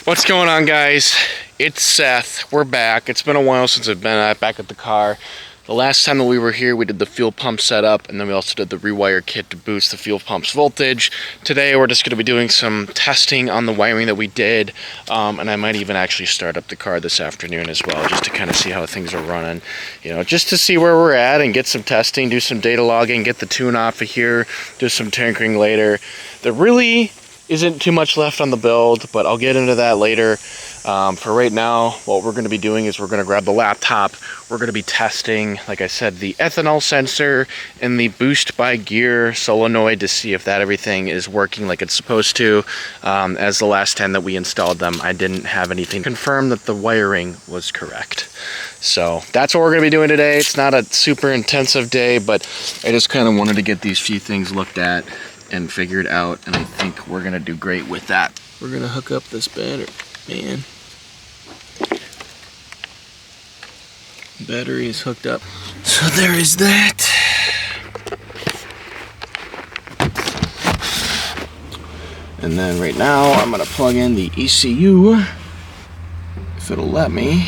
What's going on, guys? It's Seth. We're back. It's been a while since I've been back at the car. The last time that we were here, we did the fuel pump setup, and then we also did the rewire kit to boost the fuel pump's voltage. Today, we're just going to be doing some testing on the wiring that we did, and I might even actually start up the car this afternoon as well, just to kind of see how things are running. You know, just to see where we're at and get some testing, do some data logging, get the tune off of here, do some tinkering later. There really isn't too much left on the build, but I'll get into that later. For right now, what we're going to be doing is we're going to grab the laptop. We're going to be testing, like I said, the ethanol sensor and the boost by gear solenoid to see if that everything is working like it's supposed to. As the last time that we installed them, I didn't have anything confirm that the wiring was correct. So that's what we're going to be doing today. It's not a super intensive day, but I just kind of wanted to get these few things looked at and figured out, and I think we're gonna do great with that. We're gonna hook up this battery, man. Battery is hooked up. So there is that. And then right now I'm gonna plug in the ECU, if it'll let me,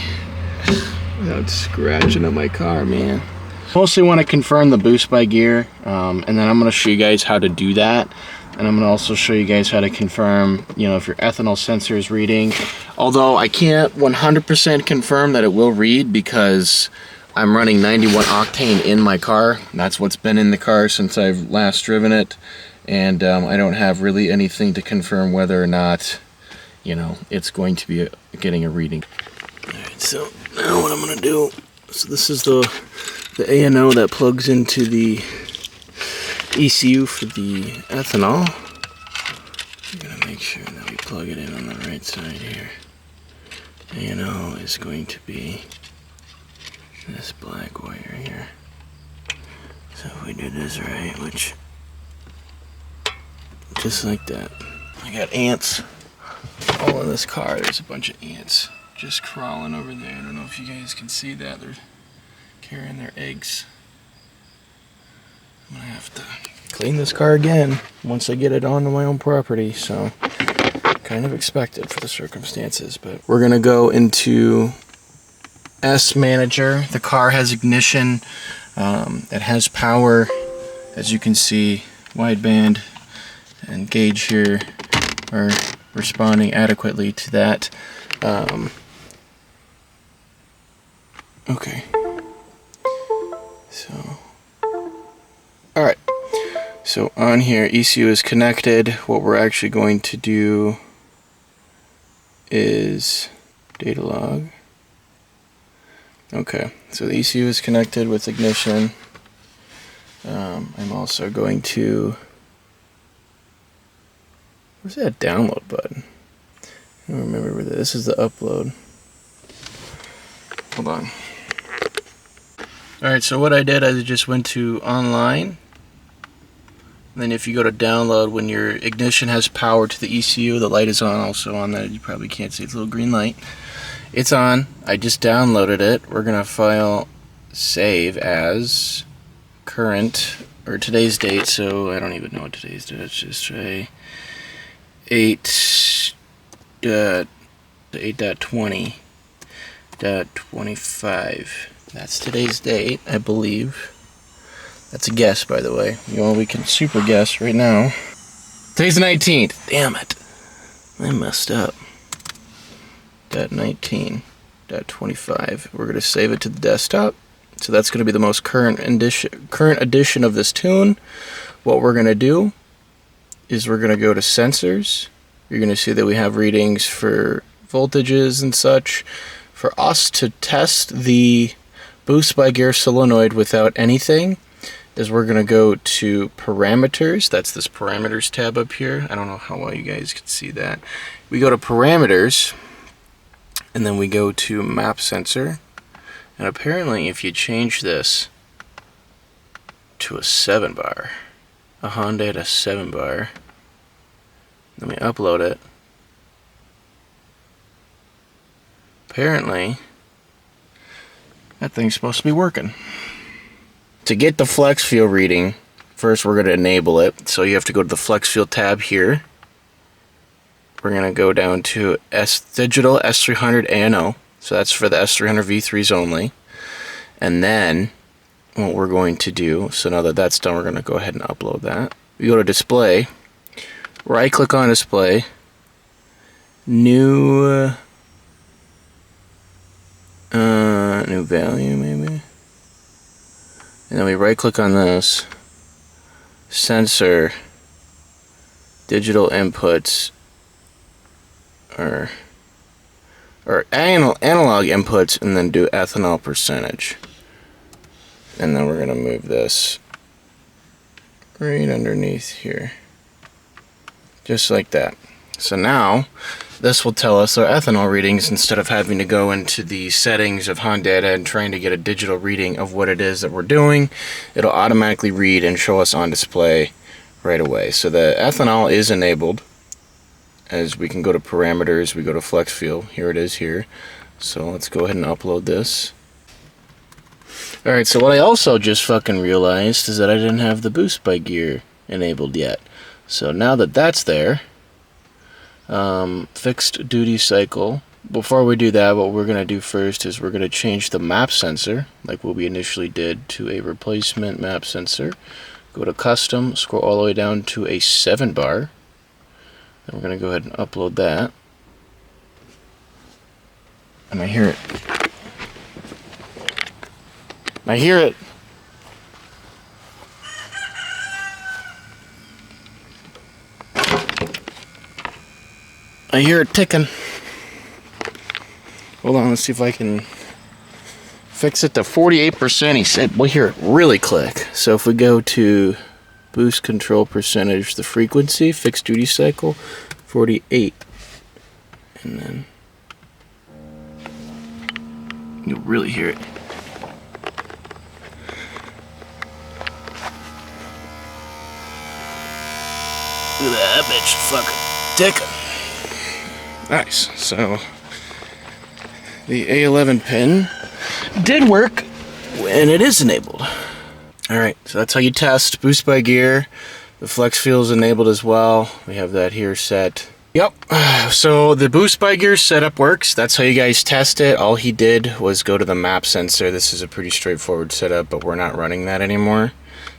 without scratching up my car, man. Mostly want to confirm the boost by gear, and then I'm going to show you guys how to do that, and I'm going to also show you guys how to confirm, you know, if your ethanol sensor is reading. Although I can't 100% confirm that it will read because I'm running 91 octane in my car. That's what's been in the car since I've last driven it, and I don't have really anything to confirm whether or not, you know, it's going to be getting a reading. Alright, so now what I'm going to do, so this is the ANO that plugs into the ECU for the ethanol. I'm gonna make sure that we plug it in on the right side here. ANO is going to be this black wire here. So if we do this right, which, just like that. I got ants all in this car. There's a bunch of ants just crawling over there. I don't know if you guys can see that. They're carrying their eggs. I'm gonna have to clean this car again once I get it onto my own property, so kind of expected for the circumstances. But we're gonna go into S Manager. The car has ignition. It has power, as you can see. Wideband and gauge here are responding adequately to that. Okay. So, alright, so on here, ECU is connected. What we're actually going to do is data log. Okay, so the ECU is connected with ignition. I'm also going to, where's that download button? I don't remember where this is. The upload. Hold on. Alright, so what I did, I just went to online. And then if you go to download, when your ignition has power to the ECU, the light is on, also on that. You probably can't see, it's a little green light. It's on. I just downloaded it. We're going to file save as current, or today's date, so I don't even know what today's date is. Let's just try 8.20.25. That's today's date, I believe. That's a guess, by the way. You know, we can super guess right now. Today's the 19th. Damn it. I messed up. .19.25. We're going to save it to the desktop. So that's going to be the most current edition of this tune. What we're going to do is we're going to go to sensors. You're going to see that we have readings for voltages and such. For us to test the boost by gear solenoid without anything is we're going to go to parameters. That's this parameters tab up here. I don't know how well you guys can see that. We go to parameters, and then we go to map sensor. And apparently if you change this to a 7 bar, a Honda at a 7 bar, then we upload it, apparently that thing's supposed to be working. To get the flex fuel reading First, we're going to enable it. So you have to go to the flex fuel tab here. We're going to go down to Digital S300 ANO. So that's for the S300 V3s only. And then what we're going to do, so now that that's done, we're going to go ahead and upload that. We go to display, right click on display, new value maybe, and then we right click on this, sensor, digital inputs, or analog inputs, and then do ethanol percentage. And then we're going to move this right underneath here. Just like that. So now, this will tell us our ethanol readings instead of having to go into the settings of HonData and trying to get a digital reading of what it is that we're doing. It'll automatically read and show us on display right away. So the ethanol is enabled. As we can go to parameters, we go to flex fuel. Here it is here. So let's go ahead and upload this. Alright, so what I also just fucking realized is that I didn't have the boost by gear enabled yet. So now that that's there, fixed duty cycle. Before we do that, what we're going to do first is we're going to change the map sensor, like what we initially did, to a replacement map sensor. Go to custom, scroll all the way down to a 7 bar. And we're going to go ahead and upload that. And I hear it. I hear it. I hear it ticking. Hold on, let's see if I can fix it to 48%. He said we'll hear it really click. So if we go to boost control percentage, the frequency, fixed duty cycle, 48. And then you'll really hear it. Look at that bitch fucking ticking. Nice. So the A11 pin did work and it is enabled. Alright, so that's how you test boost by gear. The flex fuel is enabled as well. We have that here set. Yep, so the boost by gear setup works. That's how you guys test it. All he did was go to the map sensor. This is a pretty straightforward setup, but we're not running that anymore.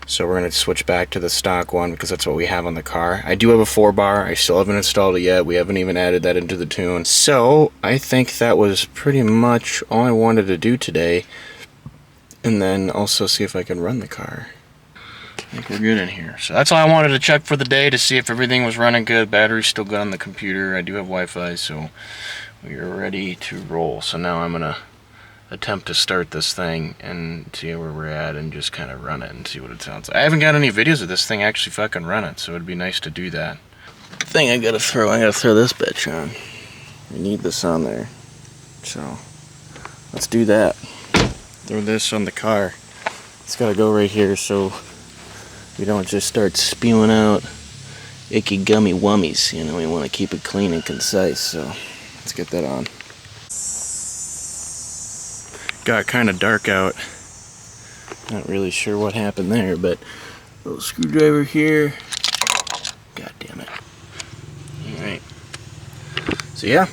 So we're going to switch back to the stock one because that's what we have on the car. I do have a 4 bar. I still haven't installed it yet. We haven't even added that into the tune. So I think that was pretty much all I wanted to do today. And then also see if I can run the car. I think we're good in here. So that's all I wanted to check for the day to see if everything was running good. Battery's still good on the computer. I do have Wi-Fi, so we are ready to roll. So now I'm going to attempt to start this thing and see where we're at and just kind of run it and see what it sounds like. I haven't got any videos of this thing actually fucking run it, so it'd be nice to do that. Thing I gotta throw this bitch on. We need this on there. So let's do that. Throw this on the car. It's gotta go right here so we don't just start spewing out icky gummy wummies. You know, we want to keep it clean and concise, so let's get that on. Got kind of dark out. Not really sure what happened there, but little screwdriver here. God damn it. Alright. So yeah,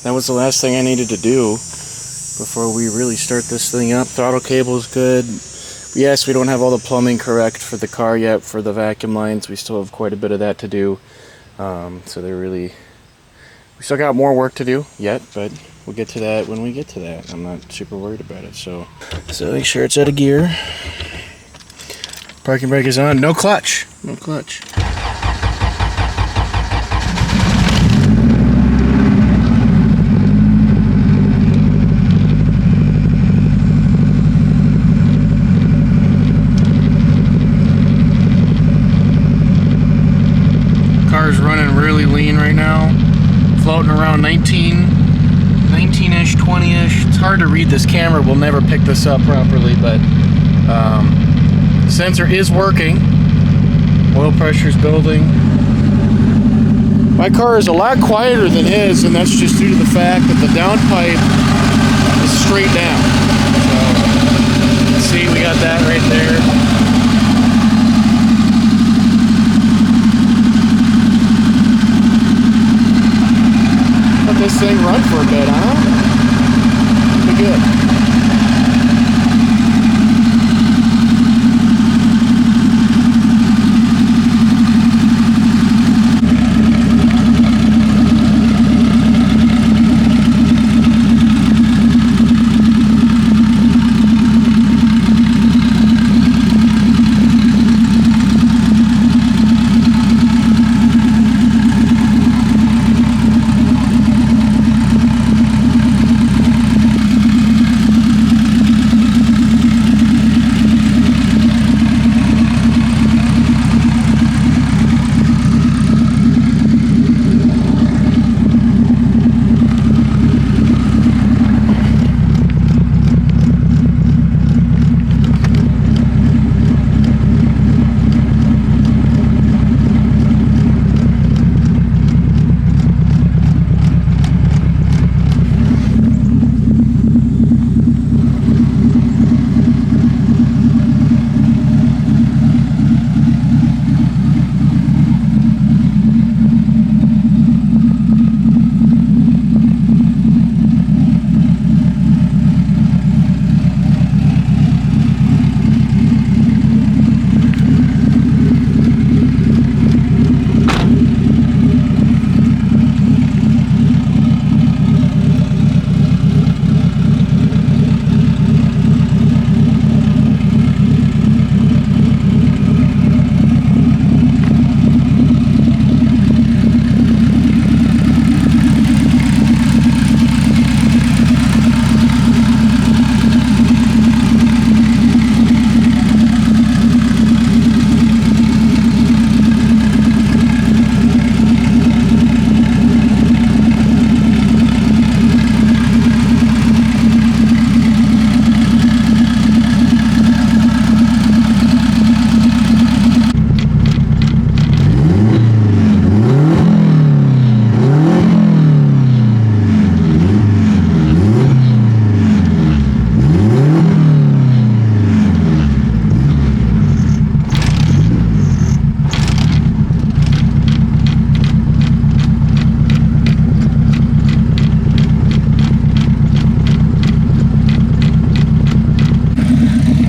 that was the last thing I needed to do before we really start this thing up. Throttle cable is good. Yes, we don't have all the plumbing correct for the car yet for the vacuum lines. We still have quite a bit of that to do. So we still got more work to do yet, but we'll get to that when we get to that. I'm not super worried about it. So make sure it's out of gear. Parking brake is on. No clutch. No clutch. Car's running really lean right now. Floating around 19-ish, 20-ish. It's hard to read this camera. We'll never pick this up properly, but the sensor is working. Oil pressure is building. My car is a lot quieter than his, and that's just due to the fact that the downpipe is straight down. So, see, we got that right there.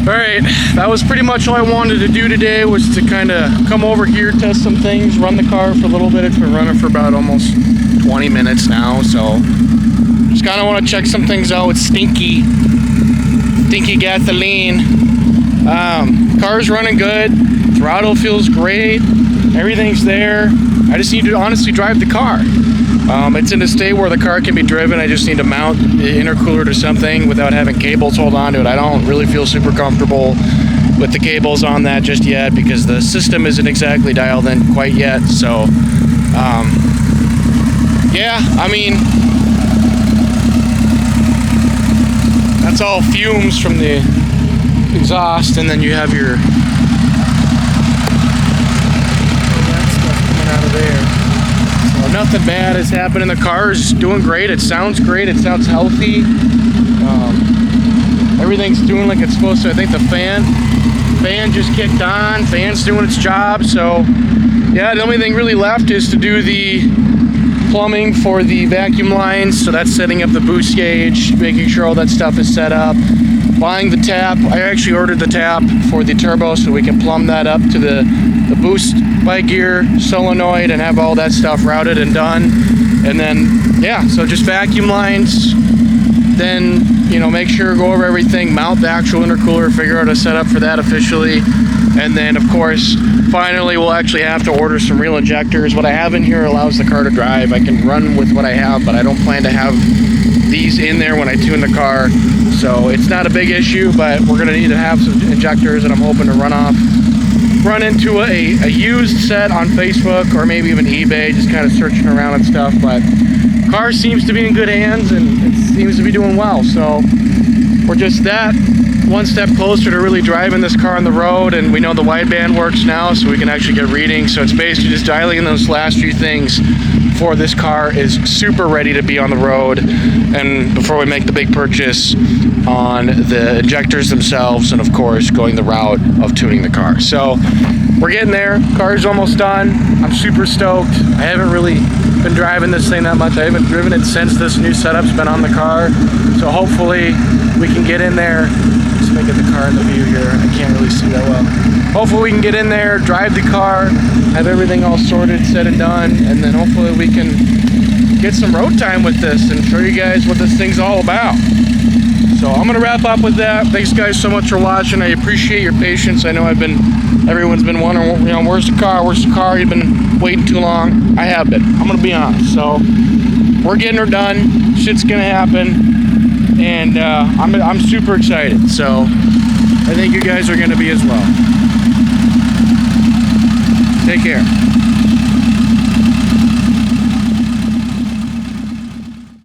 Alright, that was pretty much all I wanted to do today, was to kind of come over here, test some things, run the car for a little bit. It's been running for about almost 20 minutes now, so just kind of want to check some things out with stinky gasoline. Car's running good, throttle feels great, everything's there. I just need to honestly drive the car. It's in a state where the car can be driven. I just need to mount the intercooler to something without having cables hold on to it. I don't really feel super comfortable with the cables on that just yet, because the system isn't exactly dialed in quite yet. So yeah, I mean, that's all fumes from the exhaust, and then you have your that stuff coming out of there. So nothing bad has happened, and the car is doing great. It sounds great. It sounds healthy. Everything's doing like it's supposed to. I think the fan just kicked on. Fan's doing its job. So yeah, the only thing really left is to do the plumbing for the vacuum lines. So that's setting up the boost gauge, making sure all that stuff is set up. Buying the tap. I actually ordered the tap for the turbo so we can plumb that up to the boost by gear solenoid and have all that stuff routed and done. And then yeah, so just vacuum lines, then you know, make sure, go over everything, mount the actual intercooler, figure out a setup for that officially, and then of course finally we'll actually have to order some real injectors. What I have in here allows the car to drive. I can run with what I have, but I don't plan to have these in there when I tune the car, so it's not a big issue. But we're gonna need to have some injectors, and I'm hoping to run into a used set on Facebook or maybe even eBay, just kind of searching around and stuff. But car seems to be in good hands, and it seems to be doing well, so we're just that one step closer to really driving this car on the road. And we know the wideband works now, so we can actually get readings. So it's basically just dialing in those last few things before this car is super ready to be on the road, and before we make the big purchase on the injectors themselves, and of course going the route of tuning the car. So we're getting there. Car's almost done. I'm super stoked. I haven't really been driving this thing that much. I haven't driven it since this new setup's been on the car, so hopefully we can get in there. Just making the car in the view here, I can't really see that well. Hopefully we can get in there, drive the car, have everything all sorted, said and done, and then hopefully we can get some road time with this and show you guys what this thing's all about. So I'm gonna wrap up with that. Thanks guys so much for watching. I appreciate your patience. I know everyone's been wondering, you know, where's the car? You've been waiting too long. I have been, I'm gonna be honest. So we're getting her done. Shit's gonna happen, and I'm super excited. So I think you guys are gonna be as well. Take care.